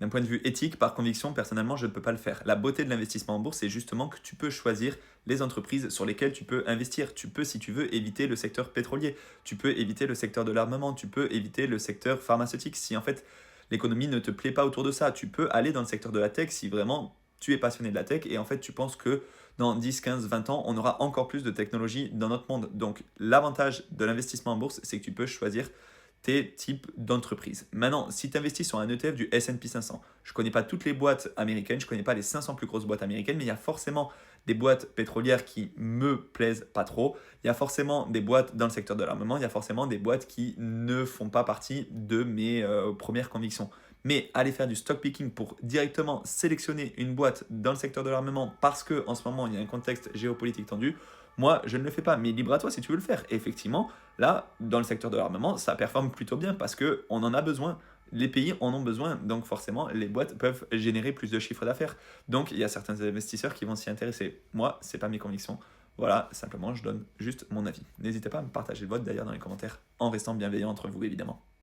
D'un point de vue éthique, par conviction, personnellement, je ne peux pas le faire. La beauté de l'investissement en bourse, c'est justement que tu peux choisir les entreprises sur lesquelles tu peux investir. Tu peux, si tu veux, éviter le secteur pétrolier. Tu peux éviter le secteur de l'armement. Tu peux éviter le secteur pharmaceutique. Si en fait l'économie ne te plaît pas autour de ça, tu peux aller dans le secteur de la tech si vraiment tu es passionné de la tech et en fait tu penses que dans 10, 15, 20 ans, on aura encore plus de technologie dans notre monde. Donc l'avantage de l'investissement en bourse, c'est que tu peux choisir tes types d'entreprises. Maintenant, si tu investis sur un ETF du S&P 500, je ne connais pas toutes les boîtes américaines, je ne connais pas les 500 plus grosses boîtes américaines, mais il y a forcément des boîtes pétrolières qui me plaisent pas trop. Il y a forcément des boîtes dans le secteur de l'armement, il y a forcément des boîtes qui ne font pas partie de mes premières convictions. Mais aller faire du stock picking pour directement sélectionner une boîte dans le secteur de l'armement parce qu'en ce moment il y a un contexte géopolitique tendu, moi je ne le fais pas. Mais libre à toi si tu veux le faire. Et effectivement, là, dans le secteur de l'armement, ça performe plutôt bien parce qu'on en a besoin. Les pays en ont besoin, donc forcément, les boîtes peuvent générer plus de chiffres d'affaires. Donc, il y a certains investisseurs qui vont s'y intéresser. Moi, c'est pas mes convictions. Voilà, simplement, je donne juste mon avis. N'hésitez pas à me partager le vote d'ailleurs dans les commentaires, en restant bienveillant entre vous, évidemment.